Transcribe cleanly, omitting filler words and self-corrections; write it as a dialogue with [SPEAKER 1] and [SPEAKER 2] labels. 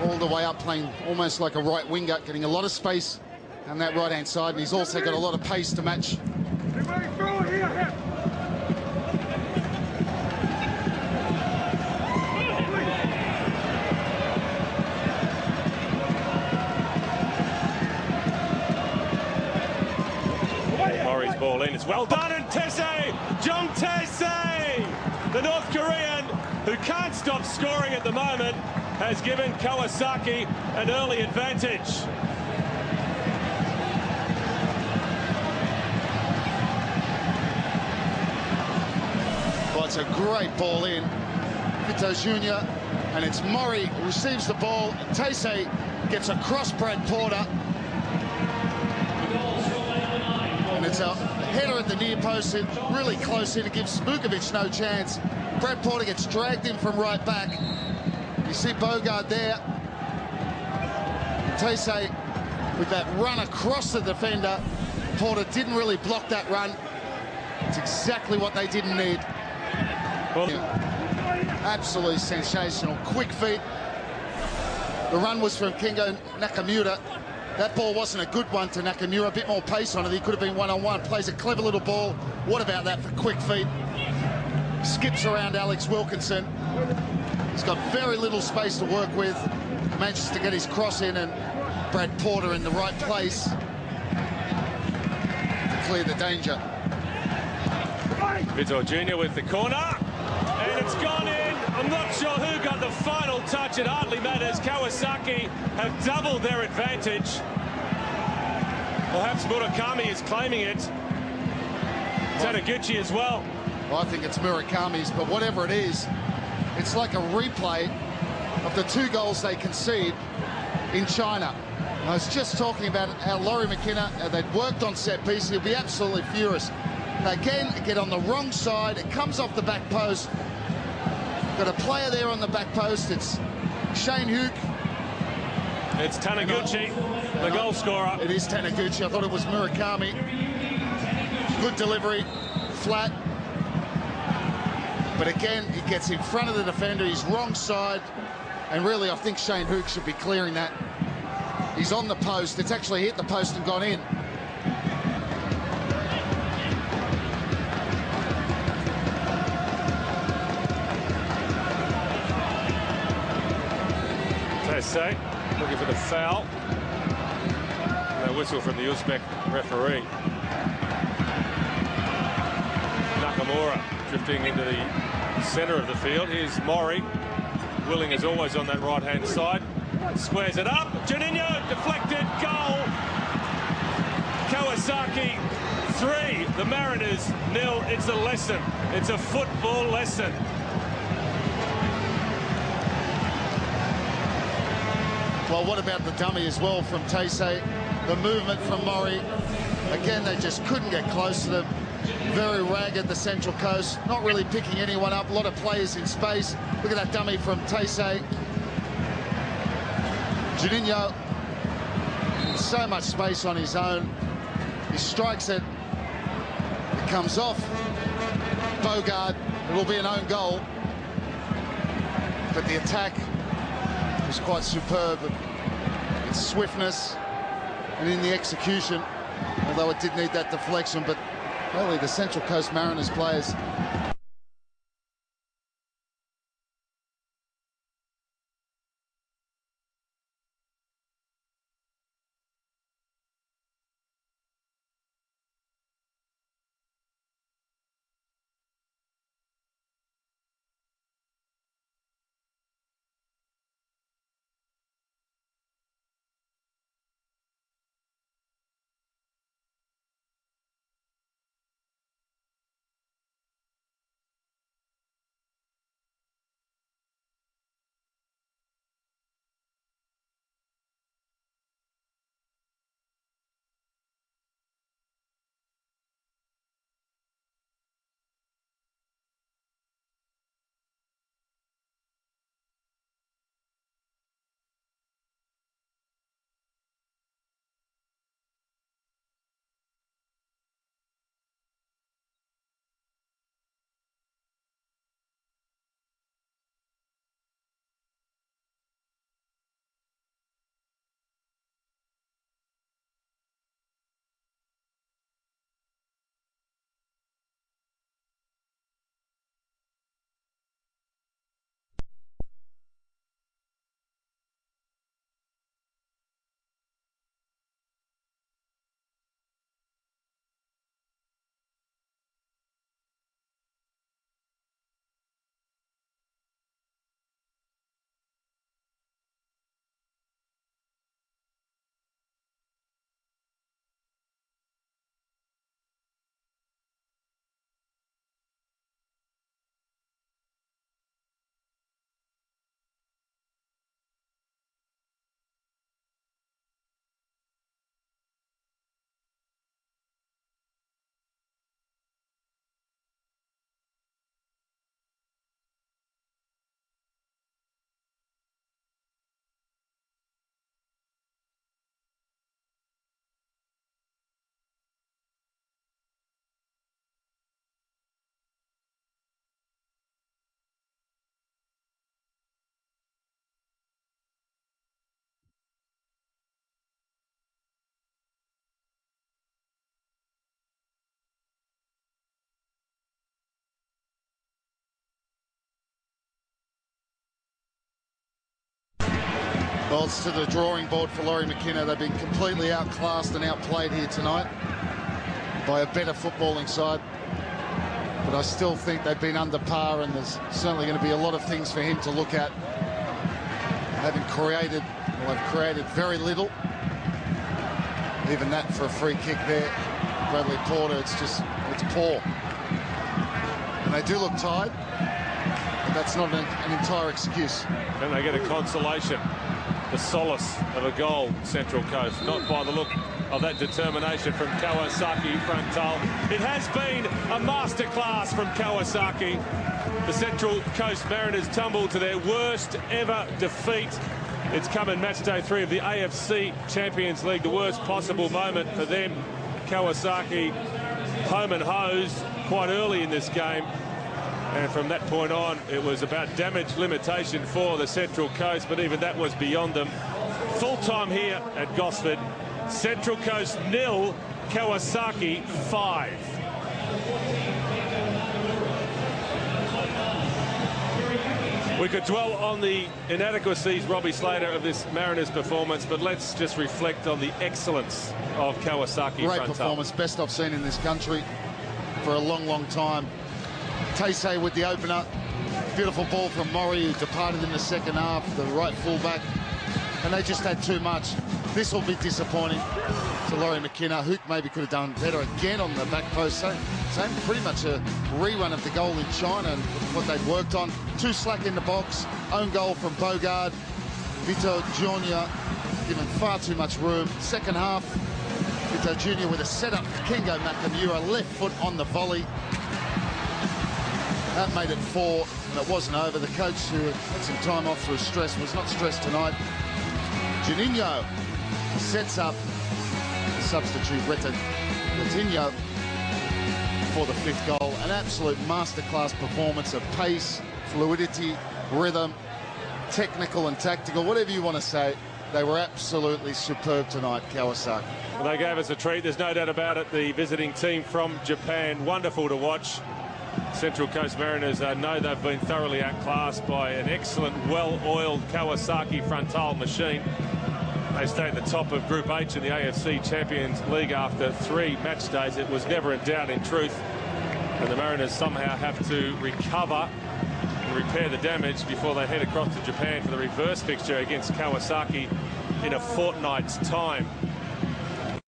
[SPEAKER 1] all the way up, playing almost like a right winger, getting a lot of space on that right-hand side, and he's also got a lot of pace to match.
[SPEAKER 2] Murray's ball in, it's well done, and Jung Tae-se, the North Korean, who can't stop scoring at the moment, has given Kawasaki an early advantage.
[SPEAKER 1] Well, it's a great ball in, Vito Jr., and it's Murray who receives the ball, and Tae-se gets across Brad Porter. And it's a header at the near post, really close in. It gives Vukovic no chance. Brad Porter gets dragged in from right back. You see Bogard there. Tae-se with that run across the defender. Porter didn't really block that run. It's exactly what they didn't need.
[SPEAKER 2] Well,
[SPEAKER 1] absolutely sensational. Quick feet. The run was from Kengo Nakamura. That ball wasn't a good one to Nakamura. A bit more pace on it. He could have been one-on-one. Plays a clever little ball. What about that for quick feet? Skips around Alex Wilkinson. He's got very little space to work with. Manages to get his cross in, and Brad Porter in the right place to clear the danger.
[SPEAKER 2] Vito Jr. with the corner, and it's gone in. I'm not sure who got the final touch. It hardly matters. Kawasaki have doubled their advantage. Perhaps Murakami is claiming it. Taniguchi as well.
[SPEAKER 1] Well, I think it's Murakami's, but whatever it is, it's like a replay of the 2 goals they concede in China. I was just talking about how Laurie McKenna, they'd worked on set pieces. He'll be absolutely furious. Again, get on the wrong side. It comes off the back post. Got a player there on the back post. It's Shane Hugh.
[SPEAKER 2] It's Taniguchi, the goal scorer.
[SPEAKER 1] It is Taniguchi. I thought it was Murakami. Good delivery, flat. But again, he gets in front of the defender. He's wrong side. And really, I think Shane Hugh should be clearing that. He's on the post. It's actually hit the post and gone in.
[SPEAKER 2] Tae-se looking for the foul. No whistle from the Uzbek referee. Nakamura drifting into the centre of the field. Here's Mori. Willing is always on that right-hand side. Squares it up. Juninho deflected. Goal. Kawasaki 3. The Mariners 0. It's a lesson. It's a football lesson.
[SPEAKER 1] Well, what about the dummy as well from Tae-se? The movement from Mori. Again, they just couldn't get close to them. Very ragged, the Central Coast. Not really picking anyone up. A lot of players in space. Look at that dummy from Tae-se. Juninho, so much space on his own. He strikes it. It comes off. Bogard. It will be an own goal. But the attack was quite superb. Its swiftness and in the execution, although it did need that deflection, but really the Central Coast Mariners players Well, it's to the drawing board for Laurie McKenna. They've been completely outclassed and outplayed here tonight by a better footballing side. But I still think they've been under par, and there's certainly going to be a lot of things for him to look at. They've created very little. Even that for a free kick there. Bradley Porter, it's poor. And they do look tired, but that's not an entire excuse.
[SPEAKER 2] And they get a consolation, the solace of a goal, Central Coast, not by the look of that determination from Kawasaki Frontale. It has been a masterclass from Kawasaki. The Central Coast Mariners tumbled to their worst ever defeat. It's come in match day 3 of the AFC Champions League, the worst possible moment for them. Kawasaki home and hosed quite early in this game. And from that point on, it was about damage limitation for the Central Coast, but even that was beyond them. Full time here at Gosford. Central Coast 0, Kawasaki 5. We could dwell on the inadequacies, Robbie Slater, of this Mariners performance, but let's just reflect on the excellence of Kawasaki.
[SPEAKER 1] Great performance, best I've seen in this country for a long, long time. Taisei with the opener. Beautiful ball from Maury, who departed in the second half, the right fullback. And they just had too much. This will be disappointing to Laurie McKenna. Hook maybe could have done better again on the back post. Same pretty much a rerun of the goal in China and what they'd worked on. Too slack in the box. Own goal from Bogard. Vito Jr. given far too much room. Second half, Vito Jr. with a setup. Kingo Nakamura, left foot on the volley. That made it 4, and it wasn't over. The coach, who had some time off through stress, was not stressed tonight. Juninho sets up the substitute Retinho for the 5th goal. An absolute masterclass performance of pace, fluidity, rhythm, technical and tactical, whatever you want to say. They were absolutely superb tonight, Kawasaki.
[SPEAKER 2] Well, they gave us a treat, there's no doubt about it. The visiting team from Japan, wonderful to watch. Central Coast Mariners know they've been thoroughly outclassed by an excellent, well-oiled Kawasaki Frontale machine. They stay at the top of Group H in the AFC Champions League after 3 match days. It was never in doubt, in truth. And the Mariners somehow have to recover and repair the damage before they head across to Japan for the reverse fixture against Kawasaki in a fortnight's time.